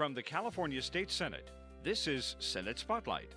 From the California State Senate, this is Senate Spotlight.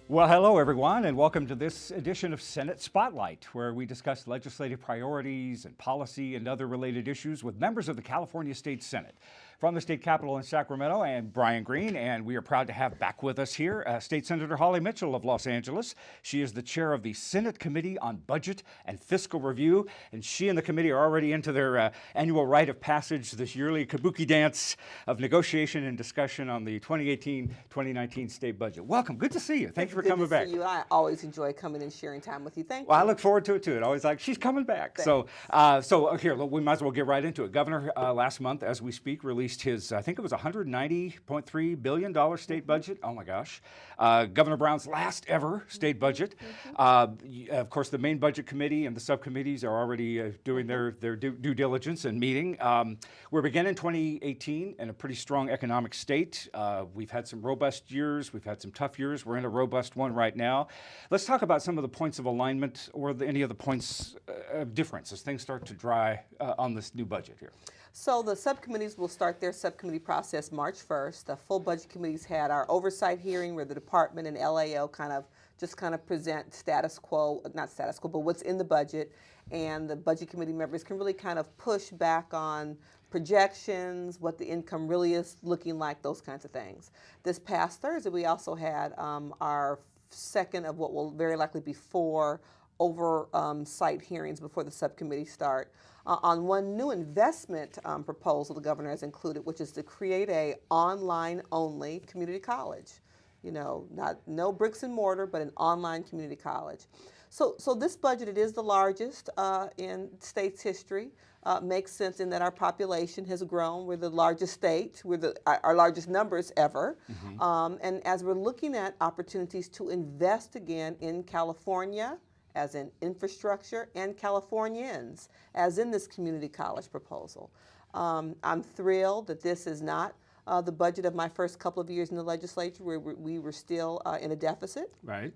Well, hello everyone, and welcome to this edition of Senate Spotlight, where we discuss legislative priorities and policy and other related issues with members of the California State Senate. From the state capitol in Sacramento, and Brian Green, and we are proud to have back with us here State Senator Holly Mitchell of Los Angeles. She is the chair of the Senate Committee on Budget and Fiscal Review, and she and the committee are already into their annual rite of passage, this yearly kabuki dance of negotiation and discussion on the 2018-2019 state budget. Welcome, good to see you. Thank you for coming back. Good to see you. I always enjoy coming and sharing time with you. Thank you. Well, I look forward to it too. Always like, she's coming back. So here, we might as well get right into it. Governor last month, as we speak, released his, I think it was $190.3 billion state budget. Oh my gosh. Governor Brown's last ever state budget. Of course, the main budget committee and the subcommittees are already doing their due diligence and meeting. We're beginning 2018 in a pretty strong economic state. We've had some robust years. We've had some tough years. We're in a robust one right now. Let's talk about some of the points of alignment or any of the points of difference as things start to dry on this new budget here. So the subcommittees will start their subcommittee process March 1st. The full budget committees had our oversight hearing where the department and LAO kind of present status quo, not status quo, but what's in the budget. And the budget committee members can really kind of push back on projections, what the income really is looking like, those kinds of things. This past Thursday, we also had our second of what will very likely be four oversight hearings before the subcommittee start. On one new investment proposal the governor has included, which is to create a online-only community college. You know, no bricks and mortar, but an online community college. So this budget, it is the largest in state's history. Makes sense in that our population has grown. We're the largest state. We're our largest numbers ever. Mm-hmm. And as we're looking at opportunities to invest again in California, as in infrastructure, and Californians, as in this community college proposal. I'm thrilled that this is not the budget of my first couple of years in the legislature where we were still in a deficit. Right.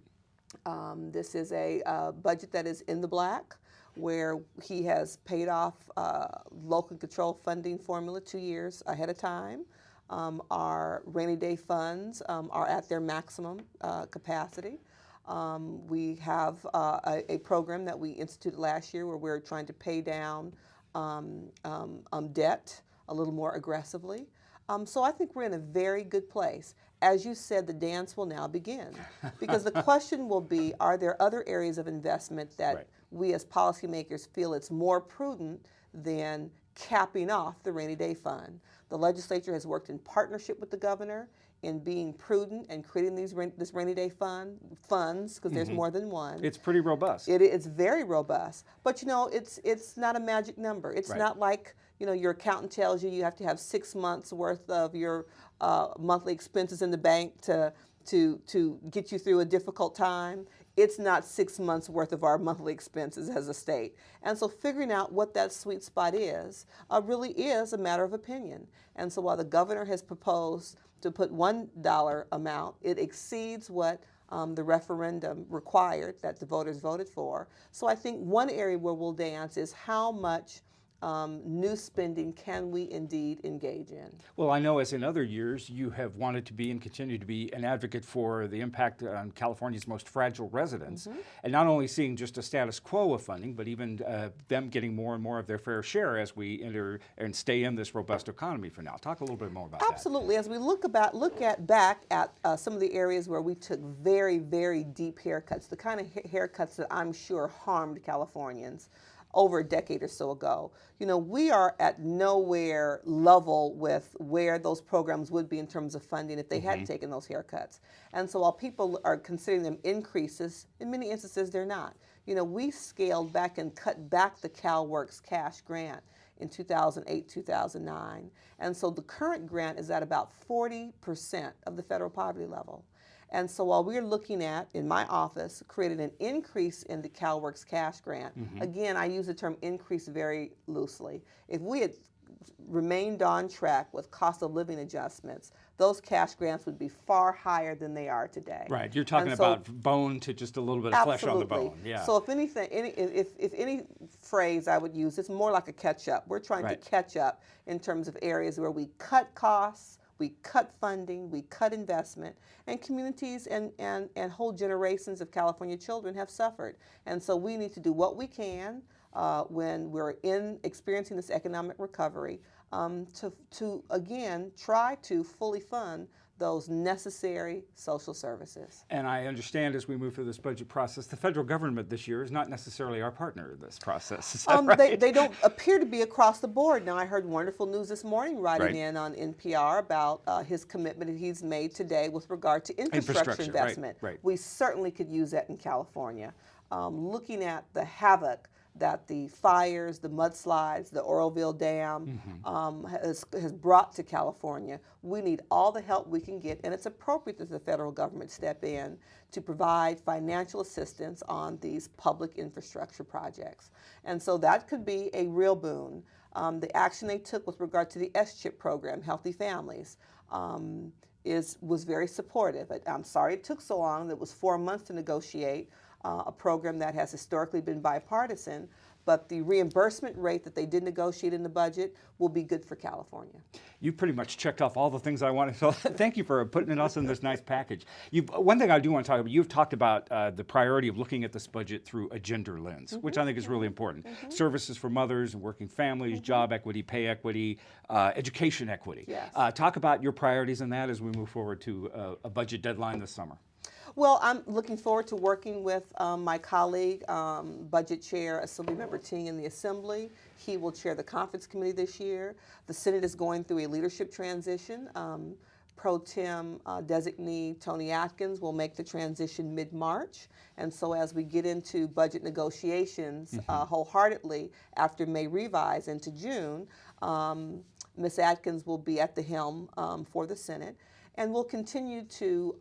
This is a budget that is in the black, where he has paid off local control funding formula 2 years ahead of time. Our rainy day funds are at their maximum capacity. We have a program that we instituted last year where we're trying to pay down debt a little more aggressively. So I think we're in a very good place. As you said, the dance will now begin. Because the question will be, are there other areas of investment that we as policymakers feel it's more prudent than capping off the rainy day fund? The legislature has worked in partnership with the governor in being prudent and creating this rainy day funds, because there's more than one. It's pretty robust. It's very robust. But you know, it's not a magic number. It's not like, you know, your accountant tells you have to have 6 months worth of your monthly expenses in the bank to get you through a difficult time. It's not 6 months worth of our monthly expenses as a state. And so figuring out what that sweet spot is really is a matter of opinion. And so while the governor has proposed to put $1 amount, it exceeds what the referendum required that the voters voted for. So I think one area where we'll dance is how much new spending can we indeed engage in? Well, I know as in other years, you have wanted to be and continue to be an advocate for the impact on California's most fragile residents, and not only seeing just a status quo of funding, but even them getting more and more of their fair share as we enter and stay in this robust economy for now. Talk a little bit more about that. Absolutely. As we look back at some of the areas where we took very, very deep haircuts, the kind of haircuts that I'm sure harmed Californians over a decade or so ago. You know, we are at nowhere level with where those programs would be in terms of funding if they hadn't taken those haircuts. And so while people are considering them increases, in many instances they're not. You know, we scaled back and cut back the CalWORKS cash grant in 2008, 2009. And so the current grant is at about 40% of the federal poverty level. And so while we're looking at, in my office, creating an increase in the CalWORKS cash grant, again, I use the term increase very loosely. If we had remained on track with cost of living adjustments, those cash grants would be far higher than they are today. Right. You're talking And so- about bone to just a little bit of flesh on the Absolutely. bone. Yeah. So if anything, if any phrase I would use, it's more like a catch up. We're trying Right. to catch up in terms of areas where we cut costs, we cut funding, we cut investment, and communities and whole generations of California children have suffered. And so we need to do what we can when we're experiencing this economic recovery to again try to fully fund those necessary social services. And I understand as we move through this budget process, the federal government this year is not necessarily our partner in this process. Is that right? They don't appear to be across the board. Now, I heard wonderful news this morning writing Right. in on NPR about his commitment that he's made today with regard to infrastructure investment. Right. We certainly could use that in California. Looking at the havoc that the fires, the mudslides, the Oroville Dam has brought to California, we need all the help we can get, and it's appropriate that the federal government step in to provide financial assistance on these public infrastructure projects. And so that could be a real boon. The action they took with regard to the S-CHIP program, Healthy Families, was very supportive. I'm sorry it took so long. It was 4 months to negotiate a program that has historically been bipartisan, but the reimbursement rate that they did negotiate in the budget will be good for California. You pretty much checked off all the things I wanted. So thank you for putting it also in this nice package. One thing I do want to talk about, you've talked about the priority of looking at this budget through a gender lens, which I think is really important. Services for mothers and working families, job equity, pay equity, education equity. Yes. Talk about your priorities in that as we move forward to a budget deadline this summer. Well, I'm looking forward to working with my colleague, Budget Chair Assemblymember Ting in the Assembly. He will chair the conference committee this year. The Senate is going through a leadership transition. Pro Tem designee Tony Atkins will make the transition mid-March. And so as we get into budget negotiations wholeheartedly after May revise into June, Ms. Atkins will be at the helm for the Senate. And we'll continue to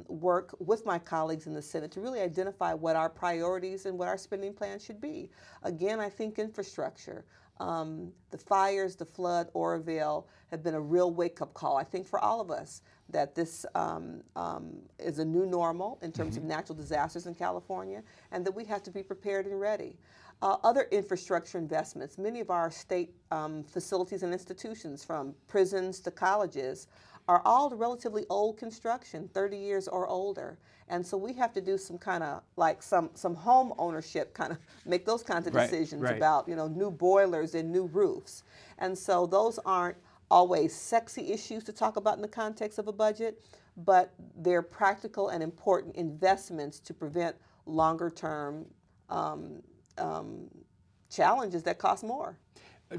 work with my colleagues in the Senate to really identify what our priorities and what our spending plan should be. Again, I think infrastructure, the fires, the flood, Oroville have been a real wake-up call, I think, for all of us, that this is a new normal in terms of natural disasters in California, and that we have to be prepared and ready. Other infrastructure investments, many of our state facilities and institutions, from prisons to colleges, are all relatively old construction, 30 years or older. And so we have to do some kind of, like some home ownership, kind of make those kinds of decisions about, new boilers and new roofs. And so those aren't always sexy issues to talk about in the context of a budget, but they're practical and important investments to prevent longer term challenges that cost more.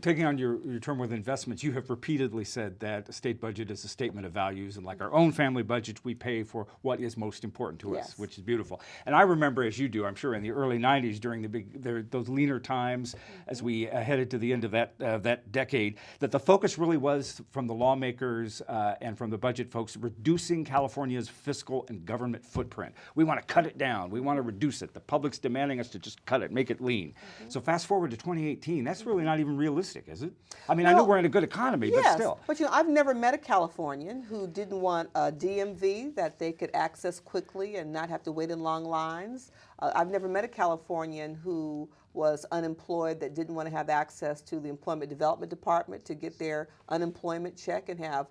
Taking on your term with investments, you have repeatedly said that a state budget is a statement of values, and like our own family budgets, we pay for what is most important to us, which is beautiful. And I remember, as you do, I'm sure, in the early 90s, during those leaner times, as we headed to the end of that decade, that the focus really was from the lawmakers and from the budget folks, reducing California's fiscal and government footprint. We want to cut it down. We want to reduce it. The public's demanding us to just cut it, make it lean. So fast forward to 2018, that's really not even realistic. Is it? I mean, I know we're in a good economy, but still. But I've never met a Californian who didn't want a DMV that they could access quickly and not have to wait in long lines. I've never met a Californian who was unemployed that didn't want to have access to the Employment Development Department to get their unemployment check and have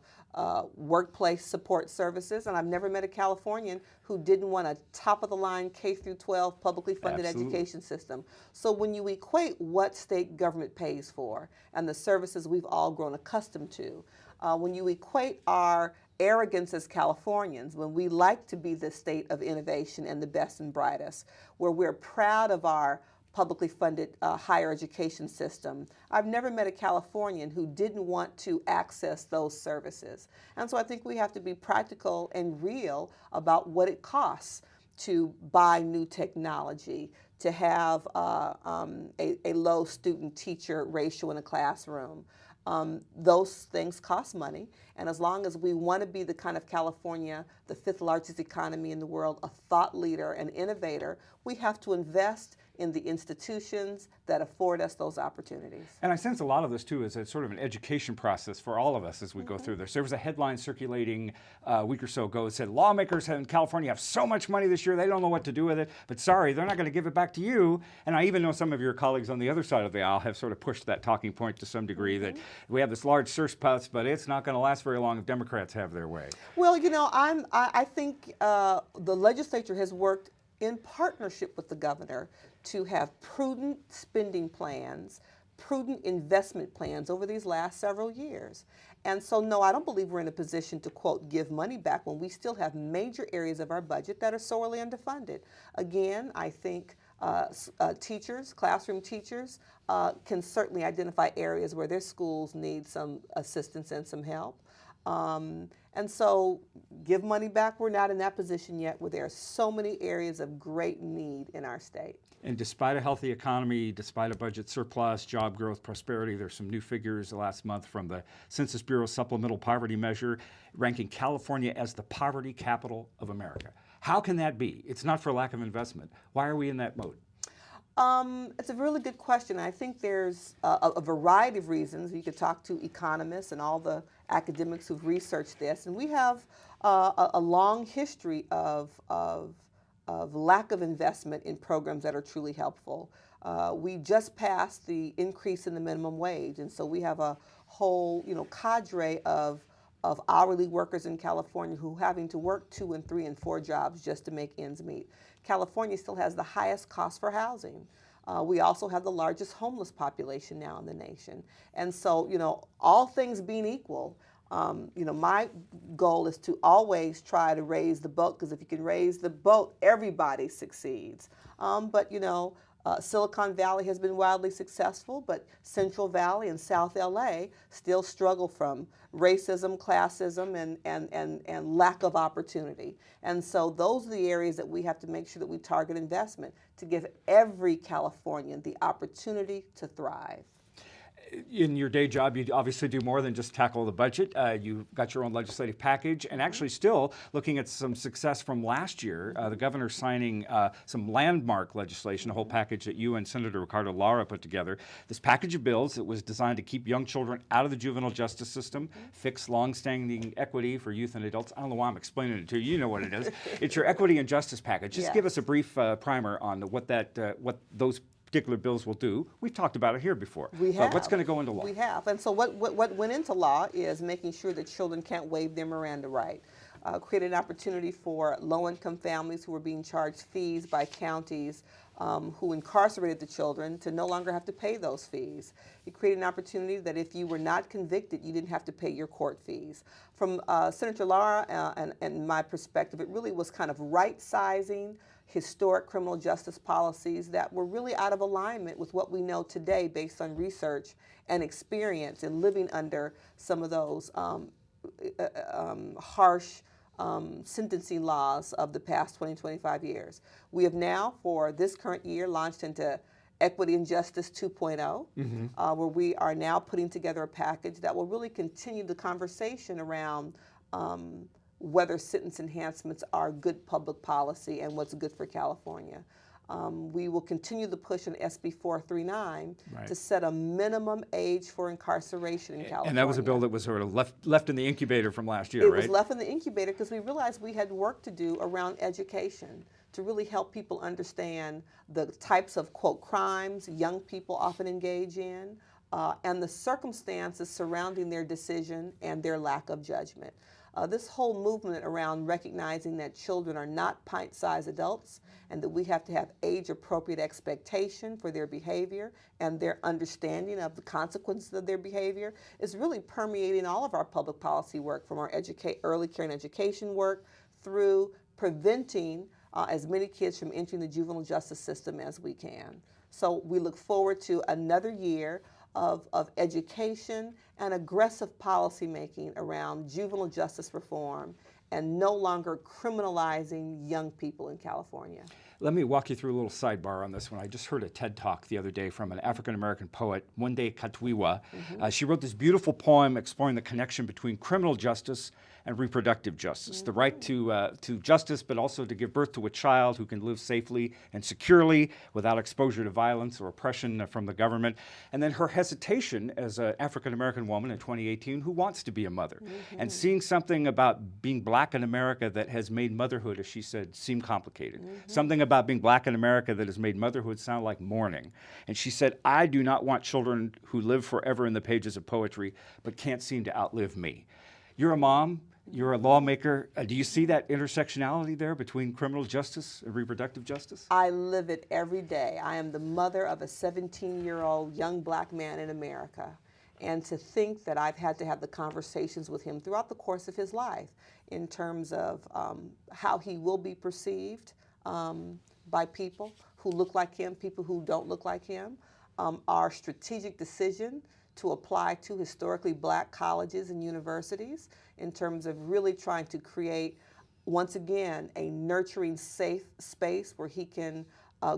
workplace support services. And I've never met a Californian who didn't want a top-of-the-line K-12 publicly funded education system. So when you equate what state government pays for and the services we've all grown accustomed to, when you equate our arrogance as Californians, when we like to be the state of innovation and the best and brightest, where we're proud of our publicly funded higher education system, I've never met a Californian who didn't want to access those services. And so I think we have to be practical and real about what it costs to buy new technology, to have a low student-teacher ratio in a classroom. Those things cost money, and as long as we want to be the kind of California, the fifth largest economy in the world, a thought leader, an innovator, we have to invest in the institutions that afford us those opportunities. And I sense a lot of this too is a sort of an education process for all of us as we go through this. There was a headline circulating a week or so ago that said lawmakers in California have so much money this year they don't know what to do with it, but sorry, they're not going to give it back to you. And I even know some of your colleagues on the other side of the aisle have sort of pushed that talking point to some degree that we have this large surplus, but it's not going to last very long if Democrats have their way. Well, you know, I think the legislature has worked in partnership with the governor to have prudent spending plans, prudent investment plans over these last several years. And so, no, I don't believe we're in a position to, quote, give money back when we still have major areas of our budget that are sorely underfunded. Again, I think teachers, classroom teachers, can certainly identify areas where their schools need some assistance and some help. And so give money back, we're not in that position yet where there are so many areas of great need in our state. And despite a healthy economy, despite a budget surplus, job growth, prosperity, there's some new figures last month from the Census Bureau Supplemental Poverty Measure ranking California as the poverty capital of America. How can that be? It's not for lack of investment. Why are we in that mode? It's a really good question. I think there's a variety of reasons. You could talk to economists and all the academics who've researched this, and we have a long history of lack of investment in programs that are truly helpful. We just passed the increase in the minimum wage, and so we have a whole, cadre of hourly workers in California who are having to work 2 and 3 and 4 jobs just to make ends meet. California still has the highest cost for housing. We also have the largest homeless population now in the nation. And so, all things being equal, my goal is to always try to raise the boat, because if you can raise the boat, everybody succeeds. But Silicon Valley has been wildly successful, but Central Valley and South LA still struggle from racism, classism, and lack of opportunity. And so those are the areas that we have to make sure that we target investment to give every Californian the opportunity to thrive. In your day job, you obviously do more than just tackle the budget. You've got your own legislative package, and actually still looking at some success from last year, the governor signing some landmark legislation, a whole package that you and Senator Ricardo Lara put together. This package of bills that was designed to keep young children out of the juvenile justice system, fix longstanding equity for youth and adults. I don't know why I'm explaining it to you. You know what it is. It's your equity and justice package. Just give us a brief primer on what those particular bills will do. We've talked about it here before. We have. But what's going to go into law? We have. And so what went into law is making sure that children can't waive their Miranda right. Create an opportunity for low-income families who are being charged fees by counties who incarcerated the children to no longer have to pay those fees. It created an opportunity that if you were not convicted, you didn't have to pay your court fees. From Senator Lara and my perspective, it really was kind of right-sizing historic criminal justice policies that were really out of alignment with what we know today based on research and experience and living under some of those harsh sentencing laws of the past 20, 25 years. We have now, for this current year, launched into Equity and Justice 2.0, where we are now putting together a package that will really continue the conversation around whether sentence enhancements are good public policy and what's good for California. We will continue the push on SB 439 to set a minimum age for incarceration in California. And that was a bill that was sort of left in the incubator from last year, right? It was left in the incubator because we realized we had work to do around education to really help people understand the types of, quote, crimes young people often engage in and the circumstances surrounding their decision and their lack of judgment. This whole movement around recognizing that children are not pint-sized adults and that we have to have age-appropriate expectation for their behavior and their understanding of the consequences of their behavior is really permeating all of our public policy work, from our early care and education work through preventing as many kids from entering the juvenile justice system as we can. So we look forward to another year of education and aggressive policymaking around juvenile justice reform and no longer criminalizing young people in California. Let me walk you through a little sidebar on this one. I just heard a TED Talk the other day from an African-American poet, Wande Katwiwa. She wrote this beautiful poem exploring the connection between criminal justice and reproductive justice, the right to justice, but also to give birth to a child who can live safely and securely without exposure to violence or oppression from the government. And then her hesitation as an African-American woman in 2018 who wants to be a mother, and seeing something about being black in America that has made motherhood, as she said, seem complicated. Something about being black in America that has made motherhood sound like mourning. And she said, I do not want children who live forever in the pages of poetry, but can't seem to outlive me. You're a mom, you're a lawmaker. Do you see that intersectionality there between criminal justice and reproductive justice? I live it every day. I am the mother of a 17-year-old young black man in America. And to think that I've had to have the conversations with him throughout the course of his life in terms of how he will be perceived by people who look like him, people who don't look like him, our strategic decision to apply to historically black colleges and universities in terms of really trying to create, once again, a nurturing, safe space where he can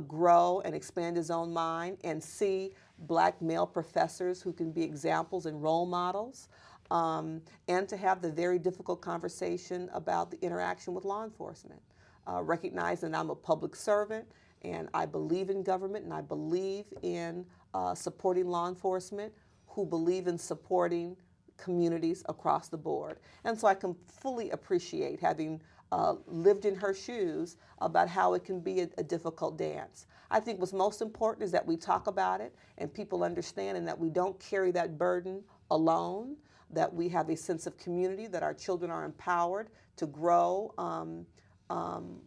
grow and expand his own mind and see black male professors who can be examples and role models, and to have the very difficult conversation about the interaction with law enforcement. Recognizing that I'm a public servant and I believe in government and I believe in supporting law enforcement who believe in supporting communities across the board. And so I can fully appreciate, having lived in her shoes, about how it can be a difficult dance. I think what's most important is that we talk about it and people understand, and that we don't carry that burden alone, that we have a sense of community, that our children are empowered to grow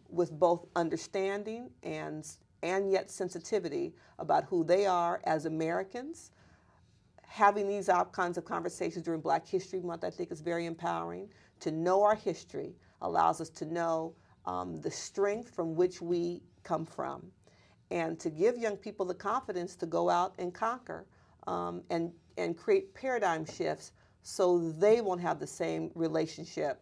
with both understanding and yet sensitivity about who they are as Americans. Having these kinds of conversations during Black History Month, I think, is very empowering. To know our history allows us to know the strength from which we come from, and to give young people the confidence to go out and conquer and create paradigm shifts so they won't have the same relationship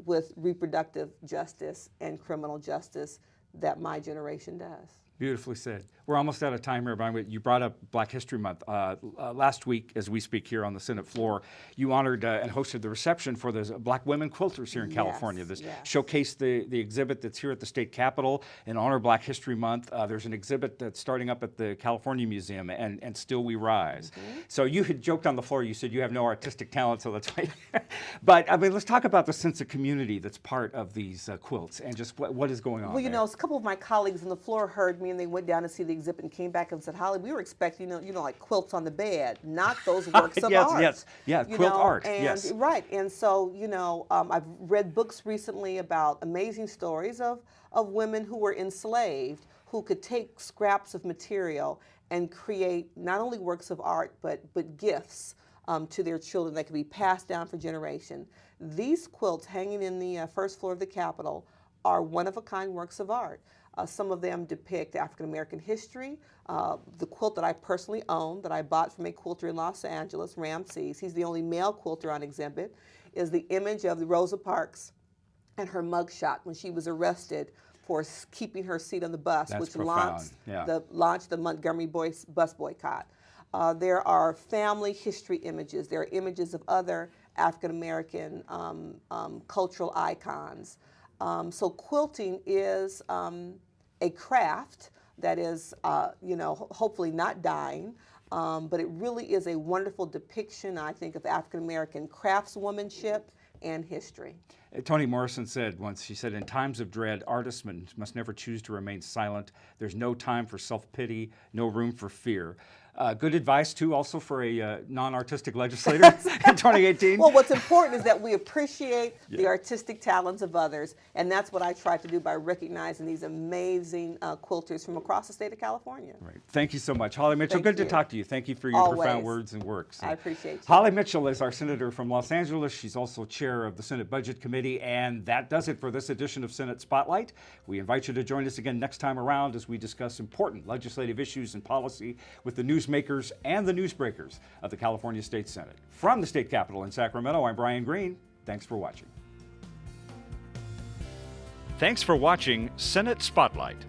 with reproductive justice and criminal justice that my generation does. Beautifully said. We're almost out of time here, but you brought up Black History Month. Last week, as we speak here on the Senate floor, you honored and hosted the reception for the Black women quilters here in California. This showcased the exhibit that's here at the State Capitol in honor of Black History Month. There's an exhibit that's starting up at the California Museum, and Still We Rise. So you had joked on the floor, you said you have no artistic talent, so that's why. But I mean, let's talk about the sense of community that's part of these quilts and just what is going on. Well, you know, a couple of my colleagues on the floor heard me, and they went down to see the exhibit and came back and said, Holly, we were expecting, like quilts on the bed, not those works of art. Quilt art, and, Right, and so, I've read books recently about amazing stories of women who were enslaved, who could take scraps of material and create not only works of art, but gifts to their children that could be passed down for generations. These quilts hanging in the first floor of the Capitol are one-of-a-kind works of art. Some of them depict African-American history. The quilt that I personally own, that I bought from a quilter in Los Angeles, Ramses, he's the only male quilter on exhibit, is the image of Rosa Parks and her mugshot when she was arrested for keeping her seat on the bus, which launched the Montgomery bus boycott. There are family history images. There are images of other African-American cultural icons. So quilting is a craft that is, hopefully not dying, but it really is a wonderful depiction, I think, of African-American craftswomanship and history. Toni Morrison said once, she said, in times of dread, artists must never choose to remain silent. There's no time for self-pity, no room for fear. Good advice, too, also for a non-artistic legislator in 2018. Well, what's important is that we appreciate the artistic talents of others, and that's what I try to do by recognizing these amazing quilters from across the state of California. Right. Thank you so much. Holly Mitchell, good to talk to you. Thank you for your profound words and works. I appreciate you. Holly Mitchell is our senator from Los Angeles. She's also chair of the Senate Budget Committee, and that does it for this edition of Senate Spotlight. We invite you to join us again next time around as we discuss important legislative issues and policy with the newsmakers and the newsbreakers of the California State Senate. From the State Capitol in Sacramento, I'm Brian Green. Thanks for watching. Thanks for watching Senate Spotlight.